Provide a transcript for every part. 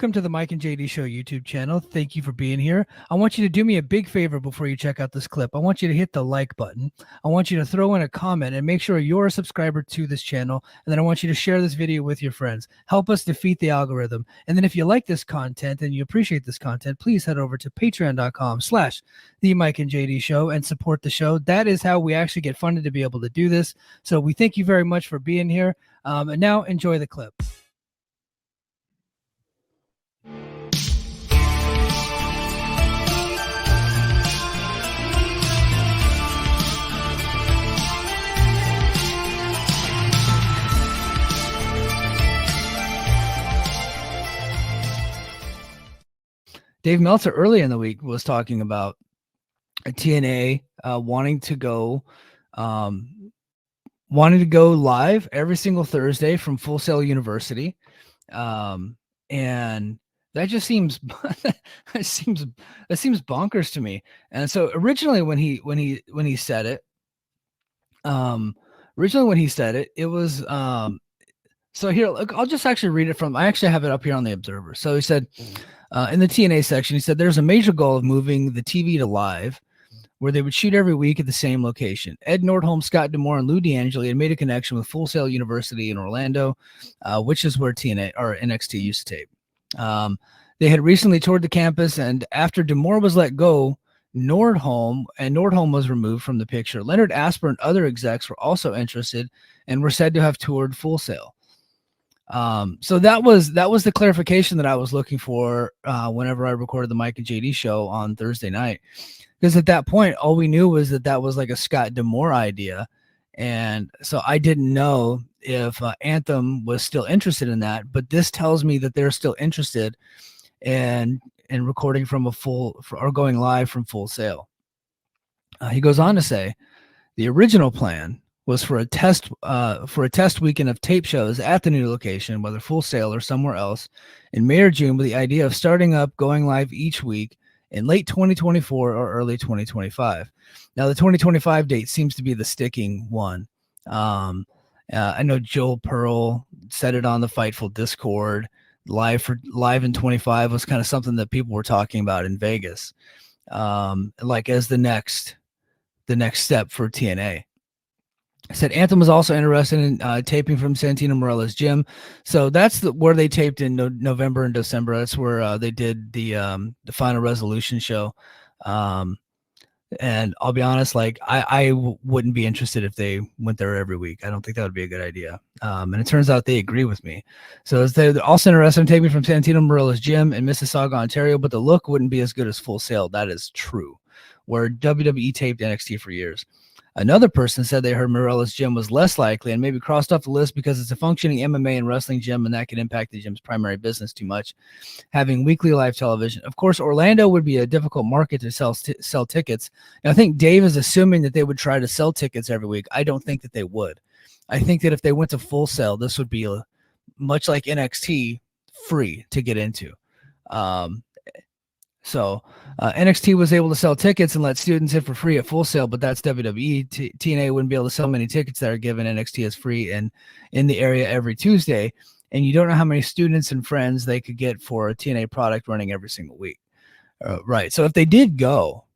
Welcome to the Mike and JD Show YouTube channel. Thank you for being here. I want you to do me a big favor before you check out this clip. I want you to hit the like button. I want you to throw in a comment and make sure you're a subscriber to this channel. And then I want you to share this video with your friends. Help us defeat the algorithm. And then if you like this content and you appreciate this content, please head over to patreon.com/the Mike and JD Show and support the show. That is how we actually get funded to be able to do this. So we thank you very much for being here. And now enjoy the clip. Dave Meltzer early in the week was talking about TNA wanting to go live every single Thursday from Full Sail University, and that just seems that seems bonkers to me. And so originally when he said it, it was so here, look, I'll just actually read it from. I actually have it up here on the Observer. So he said. In the TNA section, he said there's a major goal of moving the TV to live, where they would shoot every week at the same location. Ed Nordholm, Scott D'Amore, and Lou D'Angeli had made a connection with Full Sail University in Orlando, which is where TNA or NXT used to tape. They had recently toured the campus, and after D'Amore was let go, Nordholm was removed from the picture. Leonard Asper and other execs were also interested and were said to have toured Full Sail. So that was the clarification that I was looking for whenever I recorded the Mike and JD show on Thursday night, because at that point all we knew was that was like a Scott D'Amore idea, and so I didn't know if Anthem was still interested in that. But this tells me that they're still interested in recording from or going live from Full Sail. He goes on to say the original plan was for a test weekend of tape shows at the new location, whether Full Sail or somewhere else, in May or June, with the idea of starting up going live each week in late 2024 or early 2025. Now, the 2025 date seems to be the sticking one. I know Joel Pearl said it on the Fightful Discord. Live in 25 was kind of something that people were talking about in Vegas, like as the next step for TNA. I said Anthem was also interested in taping from Santino Morella's gym. So that's where they taped in November and December. That's where they did the Final Resolution show. And I'll be honest, like I wouldn't be interested if they went there every week. I don't think that would be a good idea. And it turns out they agree with me. So they're also interested in taping from Santino Morella's gym in Mississauga, Ontario, but the look wouldn't be as good as Full Sail. That is true. Where WWE taped NXT for years. Another person said they heard Morella's gym was less likely and maybe crossed off the list because it's a functioning MMA and wrestling gym, and that could impact the gym's primary business too much, having weekly live television. Of course, Orlando would be a difficult market to sell tickets. And I think Dave is assuming that they would try to sell tickets every week. I don't think that they would. I think that if they went to Full Sail, this would be much like NXT, free to get into. So NXT was able to sell tickets and let students in for free at Full Sail, but that's WWE. TNA wouldn't be able to sell many tickets that are given NXT as free and in the area every Tuesday. And you don't know how many students and friends they could get for a TNA product running every single week. Right. So if they did go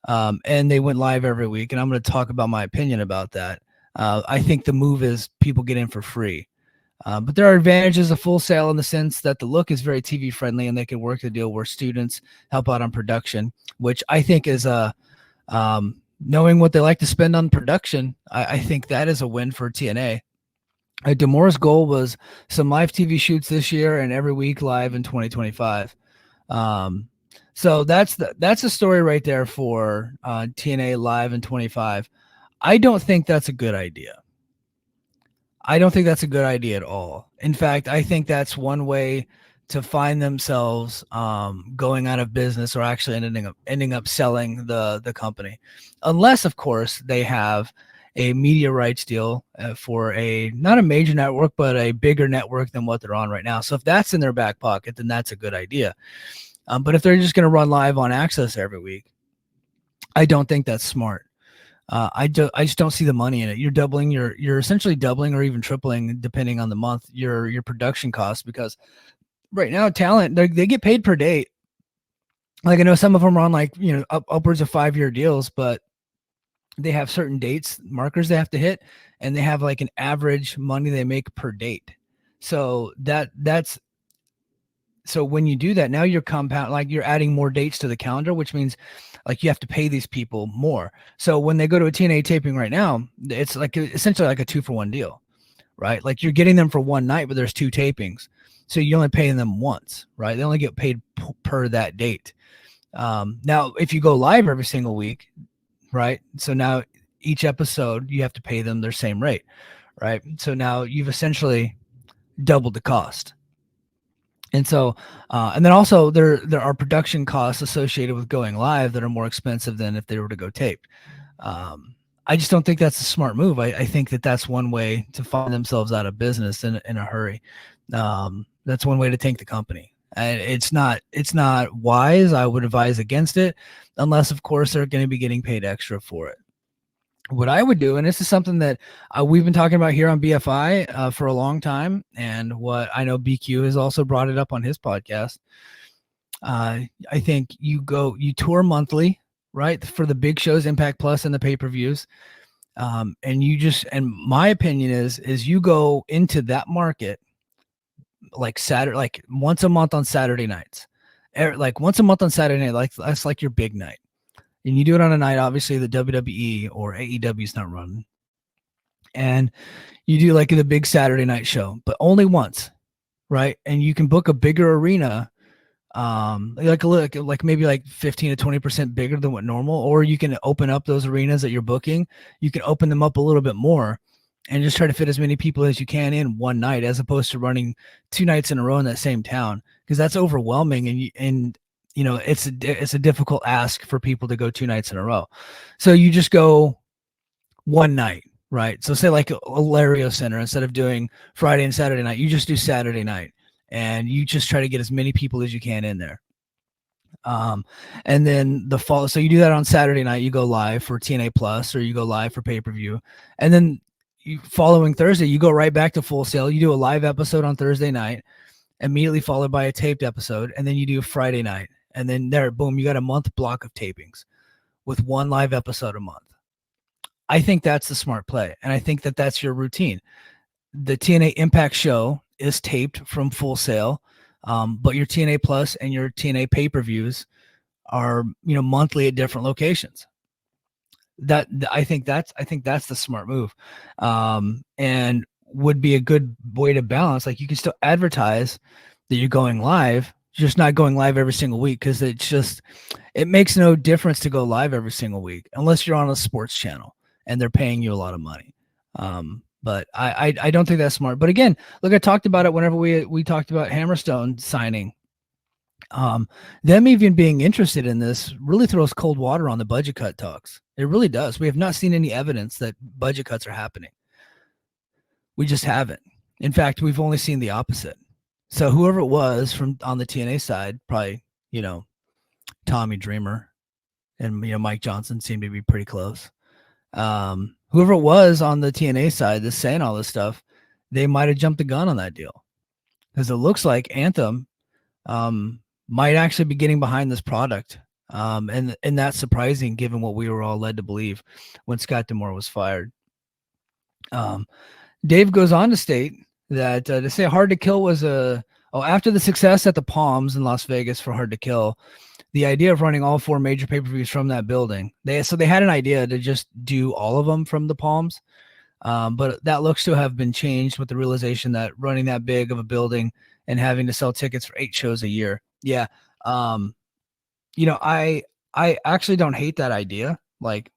and they went live every week, and I'm going to talk about my opinion about that, I think the move is people get in for free. But there are advantages of Full Sail in the sense that the look is very TV friendly, and they can work the deal where students help out on production, which I think is knowing what they like to spend on production. I think that is a win for TNA. D'Amore's goal was some live TV shoots this year and every week live in 2025. So that's a story right there for TNA live in 25. I don't think that's a good idea. I don't think that's a good idea at all. In fact, I think that's one way to find themselves going out of business or actually ending up selling the company, unless, of course, they have a media rights deal for not a major network, but a bigger network than what they're on right now. So if that's in their back pocket, then that's a good idea. But if they're just going to run live on Access every week, I don't think that's smart. I just don't see the money in it. You're essentially doubling or even tripling, depending on the month, your production costs, because right now, talent, they get paid per date. Like I know some of them are on like, upwards of 5-year deals, but they have certain dates markers they have to hit, and they have like an average money they make per date. So that's so when you do that, now you're compound, like you're adding more dates to the calendar, which means like you have to pay these people more. So when they go to a TNA taping right now, it's like essentially like a 2-for-1 deal, right? Like you're getting them for one night, but there's 2 tapings. So you only pay them once, right? They only get paid per that date. Now, if you go live every single week, right? So now each episode, you have to pay them their same rate, right? So now you've essentially doubled the cost. And so, and then also there are production costs associated with going live that are more expensive than if they were to go taped. I just don't think that's a smart move. I think that that's one way to find themselves out of business in a hurry. That's one way to tank the company. And it's not wise. I would advise against it, unless of course they're going to be getting paid extra for it. What I would do, and this is something that we've been talking about here on BFI for a long time, and what I know BQ has also brought it up on his podcast. I think you tour monthly, right, for the big shows, Impact Plus and the pay-per-views, and my opinion is you go into that market like Saturday, like once a month on Saturday nights, like once a month on Saturday night, like that's like your big night. And you do it on a night, obviously, the WWE or AEW is not running. And you do like the big Saturday night show, but only once, right? And you can book a bigger arena, like maybe like 15 to 20% bigger than what normal, or you can open up those arenas that you're booking. You can open them up a little bit more and just try to fit as many people as you can in one night, as opposed to running 2 nights in a row in that same town, because that's overwhelming. And it's a difficult ask for people to go 2 nights in a row. So you just go one night, right? So say like a Lario Center, instead of doing Friday and Saturday night, you just do Saturday night, and you just try to get as many people as you can in there. And then the fall, so you do that on Saturday night, you go live for TNA Plus, or you go live for pay-per-view. And then following Thursday, you go right back to Full Sail. You do a live episode on Thursday night, immediately followed by a taped episode. And then you do Friday night. And then there, boom, you got a month block of tapings with one live episode a month. I think that's the smart play. And I think that that's your routine. The TNA Impact show is taped from Full Sail, but your TNA Plus and your TNA pay-per-views are, monthly at different locations. I think that's the smart move, and would be a good way to balance. Like, you can still advertise that you're going live, just not going live every single week, because it makes no difference to go live every single week unless you're on a sports channel and they're paying you a lot of money. But I don't think that's smart. But again, look, I talked about it whenever we talked about Hammerstone signing. Them even being interested in this really throws cold water on the budget cut talks. It really does. We have not seen any evidence that budget cuts are happening. We just haven't. In fact, we've only seen the opposite. So whoever it was from on the TNA side, probably, Tommy Dreamer and, Mike Johnson seemed to be pretty close. Whoever it was on the TNA side that's saying all this stuff, they might have jumped the gun on that deal, because it looks like Anthem might actually be getting behind this product. And that's surprising given what we were all led to believe when Scott D'Amore was fired. Dave goes on to state that to say Hard to Kill was after the success at the Palms in Las Vegas for Hard to Kill, the idea of running all 4 major pay-per-views from that building, they had an idea to just do all of them from the Palms, but that looks to have been changed with the realization that running that big of a building and having to sell tickets for 8 shows a year. Yeah. I actually don't hate that idea. Like,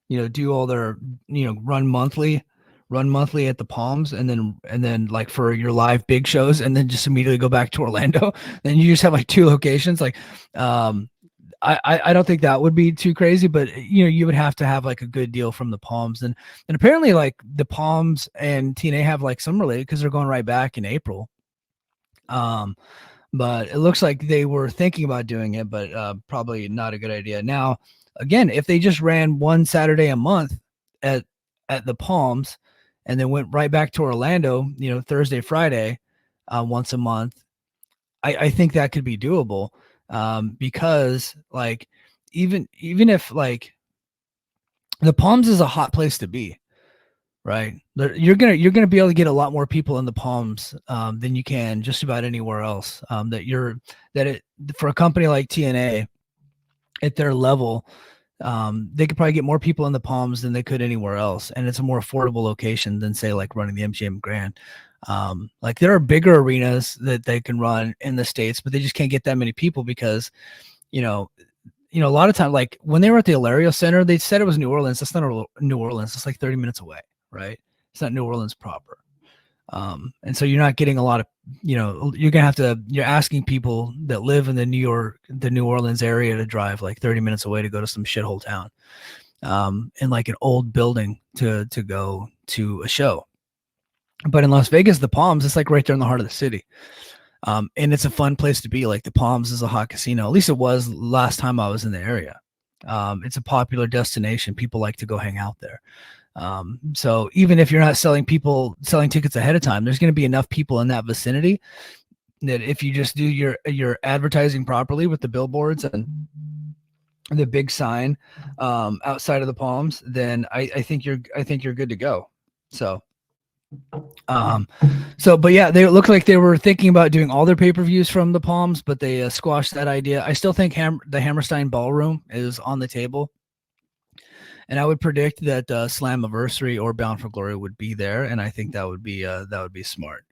do all their, run monthly at the Palms, and then like for your live big shows, and then just immediately go back to Orlando. Then you just have like 2 locations. Like, I don't think that would be too crazy, but you would have to have like a good deal from the Palms, and apparently like the Palms and TNA have like some related, because they're going right back in April. But it looks like they were thinking about doing it, but probably not a good idea. Now, again, if they just ran one Saturday a month at the Palms, and then went right back to Orlando, Thursday, Friday, once a month, I think that could be doable, because like even if like the Palms is a hot place to be, right? You're gonna be able to get a lot more people in the Palms, than you can just about anywhere else. For a company like TNA at their level, they could probably get more people in the Palms than they could anywhere else, and it's a more affordable location than say like running the MGM Grand. Like there are bigger arenas that they can run in the States, but they just can't get that many people because you know a lot of time, like when they were at the Hilario Center, they said it was New Orleans. That's not New Orleans. It's like 30 minutes away, right? It's not New Orleans proper. And so you're not getting a lot of, you're asking people that live in the New Orleans area to drive like 30 minutes away to go to some shithole town, in like an old building to go to a show. But in Las Vegas, the Palms, it's like right there in the heart of the city. And it's a fun place to be. Like the Palms is a hot casino. At least it was last time I was in the area. It's a popular destination. People like to go hang out there. So even if you're not selling tickets ahead of time, there's going to be enough people in that vicinity that if you just do your advertising properly with the billboards and the big sign, outside of the Palms, then I think you're good to go. But yeah, they look like they were thinking about doing all their pay-per-views from the Palms, but they squashed that idea. I still think the Hammerstein Ballroom is on the table, and I would predict that Slammiversary or Bound for Glory would be there, and I think that would be smart.